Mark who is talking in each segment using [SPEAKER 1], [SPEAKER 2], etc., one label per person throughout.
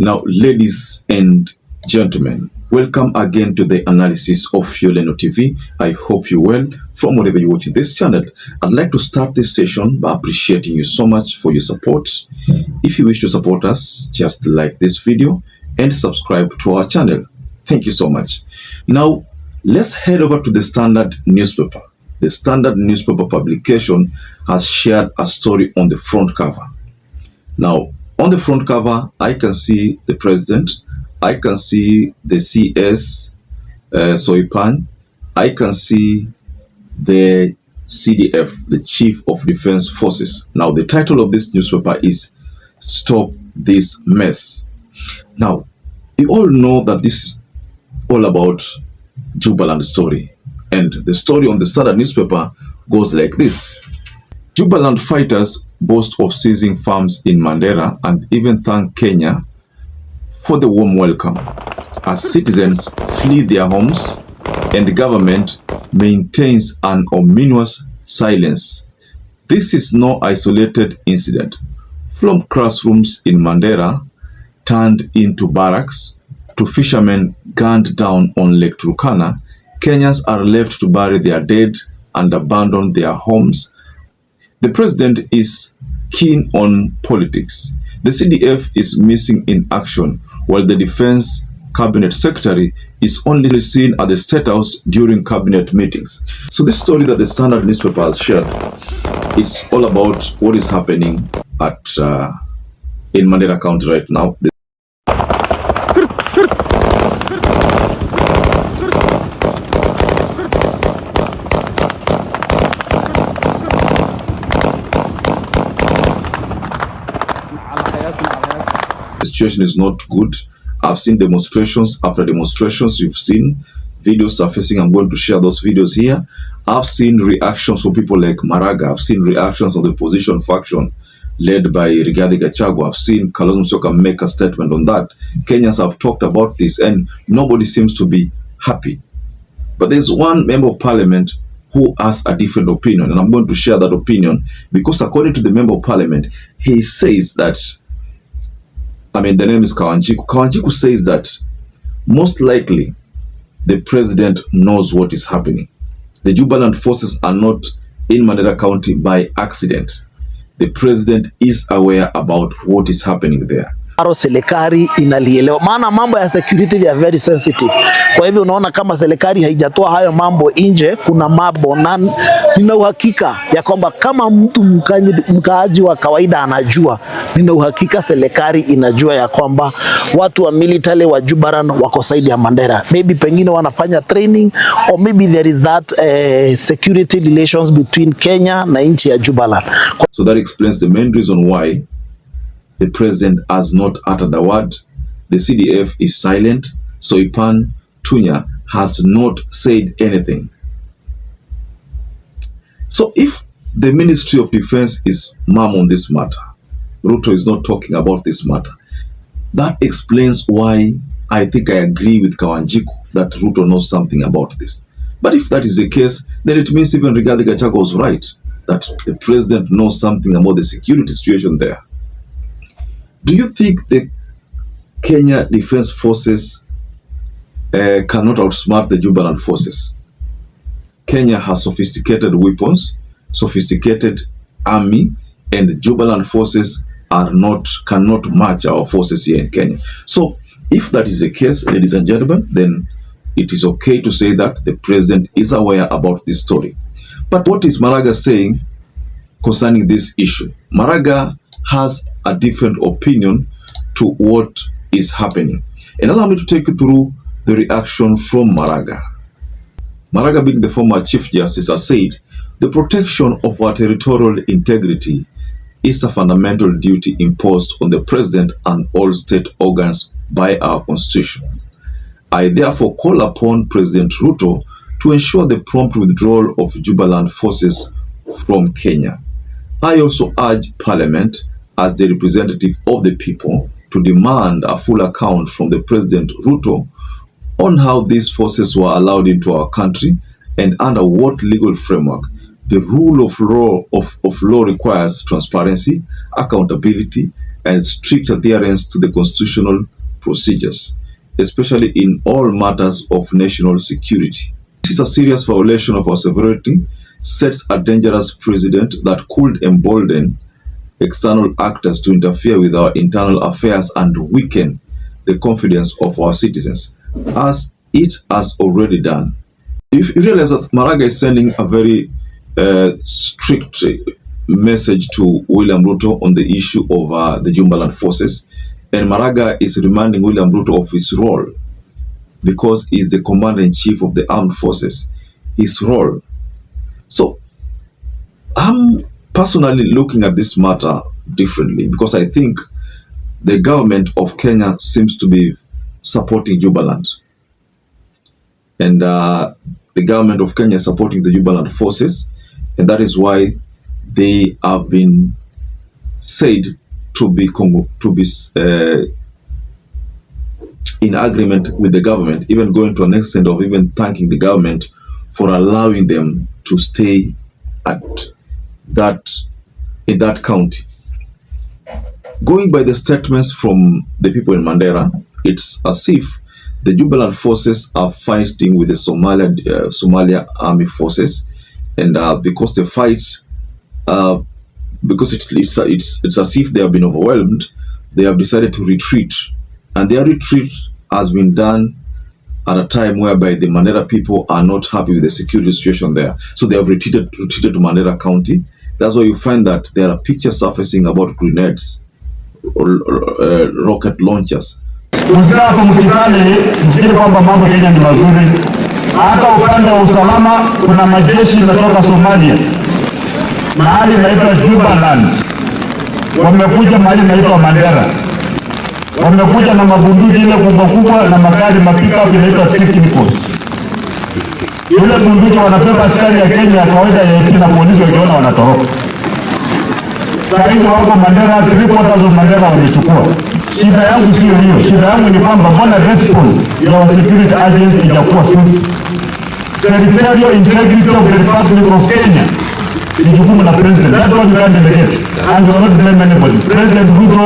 [SPEAKER 1] Now, ladies and gentlemen, welcome again to the analysis of YOLENO TV. I hope you're well from wherever you're watching this channel. I'd like to start this session by appreciating you so much for your support. If you wish to support us, just like this video and subscribe to our channel. Thank you so much. Now, let's head over to the Standard newspaper. The Standard newspaper publication has shared a story on the front cover. Now, on the front cover, I can see the president, I can see the CS, SOIPAN, I can see the CDF, the Chief of Defense Forces. Now, the title of this newspaper is Stop This Mess. Now, you all know that this is all about Jubaland story. And the story on the Standard newspaper goes like this. Jubaland fighters boast of seizing farms in Mandera and even thank Kenya for the warm welcome as citizens flee their homes and the government maintains an ominous silence. This is no isolated incident. From classrooms in Mandera turned into barracks to fishermen gunned down on Lake Turkana, Kenyans are left to bury their dead and abandon their homes. The president is keen on politics. The CDF is missing in action, while the defense cabinet secretary is only seen at the State House during cabinet meetings. So this story that the Standard newspaper has shared is all about what is happening at in Mandera County right now. The situation is not good. I've seen demonstrations after demonstrations. You've seen videos surfacing. I'm going to share those videos here. I've seen reactions from people like Maraga. I've seen reactions of the opposition faction led by RIGATHI. I've seen Kalonzo Musyoka make a statement on that. Kenyans have talked about this and nobody seems to be happy. But there's one member of parliament who has a different opinion, and I'm going to share that opinion because according to the member of parliament, he says that, the name is Kawanjiku. Kawanjiku says that most likely the president knows what is happening. The Jubaland forces are not in Mandera County by accident. The president is aware about what is happening there.
[SPEAKER 2] Serikali inalielewa, maana mambo ya security they are very sensitive. Kwa hivyo unaona kama serikali haijatoa hayo mambo nje, kuna mambo na nina uhakika ya kwamba kama mtu mkaaji wa kawaida anajua, nina uhakika serikali inajua ya kwamba watu wa military wa Jubaland wako side ya Mandera. Maybe pengine wanafanya training or maybe there is that security relations between Kenya na nchi ya Jubaland.
[SPEAKER 1] So that explains the main reason why the president has not uttered a word. The CDF is silent. SOIPAN Tunya has not said anything. So if the Ministry of Defense is mum on this matter, Ruto is not talking about this matter, that explains why I think I agree with Kawanjiku that Ruto knows something about this. But if that is the case, then it means even RIGATHI was right, that the president knows something about the security situation there. Do you think the Kenya Defense Forces cannot outsmart the Jubaland forces? Kenya has sophisticated weapons, sophisticated army, and the Jubaland forces cannot match our forces here in Kenya. So if that is the case, ladies and gentlemen, then it is okay to say that the president is aware about this story. But what is Maraga saying concerning this issue? Maraga has a different opinion to what is happening. And allow me to take you through the reaction from Maraga. Maraga, being the former Chief Justice, has said, the protection of our territorial integrity is a fundamental duty imposed on the President and all state organs by our Constitution. I therefore call upon President Ruto to ensure the prompt withdrawal of Jubaland forces from Kenya. I also urge Parliament, as the representative of the people, to demand a full account from the President Ruto on how these forces were allowed into our country and under what legal framework. The rule of law requires transparency, accountability, and strict adherence to the constitutional procedures, especially in all matters of national security. This is a serious violation of our sovereignty, sets a dangerous precedent that could embolden external actors to interfere with our internal affairs and weaken the confidence of our citizens, as it has already done. If you realize that Maraga is sending a very strict message to William Ruto on the issue of the Jubaland forces, and Maraga is reminding William Ruto of his role, because he's the commander-in-chief of the armed forces, his role. So I'm personally looking at this matter differently, because I think the government of Kenya seems to be supporting Jubaland, and the government of Kenya is supporting the Jubaland forces, and that is why they have been said to be in agreement with the government, even going to an extent of even thanking the government for allowing them to stay at in that county. Going by the statements from the people in Mandera, it's as if the Jubaland forces are fighting with the Somalia army forces, and because they fight, because it's as if they have been overwhelmed, they have decided to retreat, and their retreat has been done at a time whereby the Mandera people are not happy with the security situation there, so they have retreated to Mandera County. That's why you find that there are pictures surfacing about grenades or rocket launchers.
[SPEAKER 3] Mzako mkitale mfikiri kwamba mambo Kenya ni mazuri. Hata upande wa usalama kuna majeshi kutoka Somalia, mahali inaitwa Jubaland, wamekuja mahali inaitwa Mandera, wamekuja na mabunduki ile kubwa na magari mapickup inaitwa technicals. Yule bunduki wanapepa askari ya Kenya ya kawaida ya AP na polisi wakiona wanatoroka. Saa hizi wako Mandera, 3/4 of Mandera wamechukua. Shida yangu sio hiyo. Shida yangu ni kwamba mbona response ya security agency ijakuwa swift. Territorial integrity of the Republic of Kenya ni jukumu la president. That one you can't delegate. And you cannot blame anybody. President Ruto,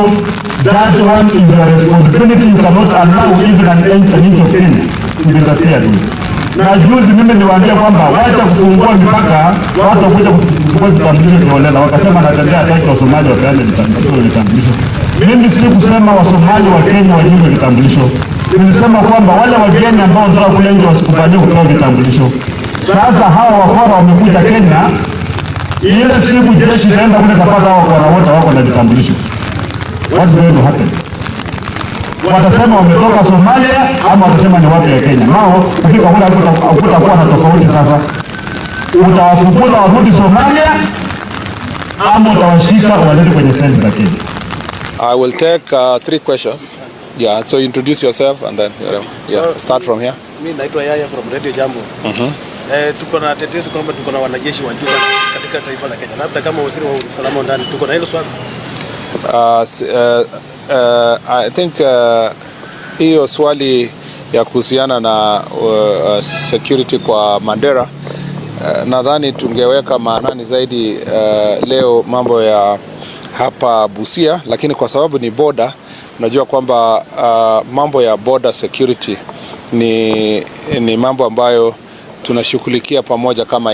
[SPEAKER 3] that one is your responsibility. You cannot allow even an inch of Kenya to be interfered with. Na juzi mimi niwaambia kwamba wacha kufungua mipaka, watu wakuja kuchukua vitambulisho violela, wakasema natembea hataki wa Somalia wapeane vitambulisho. Mimi si kusema wa Somalia wa Kenya wajibu vitambulisho. Nilisema kwamba wale wageni ambao wanataka kule nje wasikubaliwe kupewa vitambulisho. Sasa hawa wakora wamekuja Kenya, ile siku jeshi itaenda kule kapata hawa wakora wote wako na vitambulisho. What's going to happen? Watasema wametoka Somalia ama watasema ni watu ya Kenya. Nao kufika kule hakutakuwa na tofauti sasa. Utawafukuza warudi Somalia ama utawashika walete kwenye seli za Kenya.
[SPEAKER 4] I will take 3 questions. Yeah, so introduce yourself and then start from here.
[SPEAKER 5] Mimi naitwa Yaya from Radio Jambo. Tuko na tetesi kwamba tuko na wanajeshi wa Juba katika taifa la Kenya. Labda kama waziri wa usalama ndani tuko na hilo swali.
[SPEAKER 4] I think hiyo swali ya kuhusiana na security kwa Mandera, nadhani tungeweka maanani zaidi leo mambo ya hapa Busia, lakini kwa sababu ni border, najua kwamba mambo ya border security ni mambo ambayo tunashughulikia pamoja kama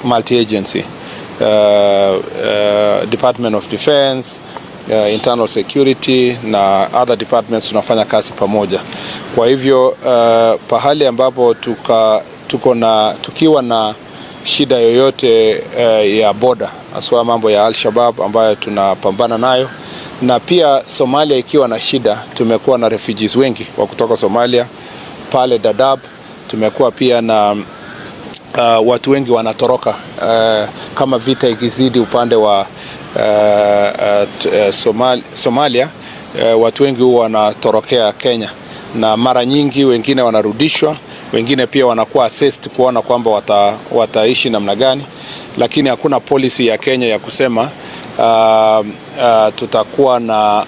[SPEAKER 4] multi agency, Department of Defense, internal security na other departments tunafanya kazi pamoja. Kwa hivyo pahali ambapo tukiwa na shida yoyote ya border, haswa mambo ya Al-SHABAAB ambayo tunapambana nayo, na pia Somalia ikiwa na shida, tumekuwa na refugees wengi wa kutoka Somalia pale Dadaab, tumekuwa pia na watu wengi wanatoroka kama vita ikizidi upande wa Somalia, watu wengi huwa wanatorokea Kenya, na mara nyingi wengine wanarudishwa, wengine pia wanakuwa assessed kuona kwamba wataishi namna gani, lakini hakuna policy ya Kenya ya kusema tutakuwa na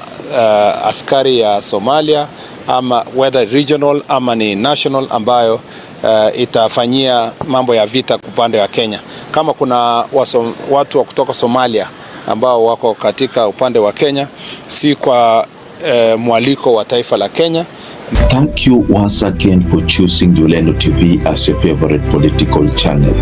[SPEAKER 4] askari ya Somalia ama whether regional ama ni national ambayo itafanyia mambo ya vita upande wa Kenya. Kama kuna watu wa kutoka Somalia ambao wako katika upande wa Kenya, si kwa mwaliko wa taifa la Kenya.
[SPEAKER 1] Thank you once again for choosing YOLENO TV as your favorite political channel.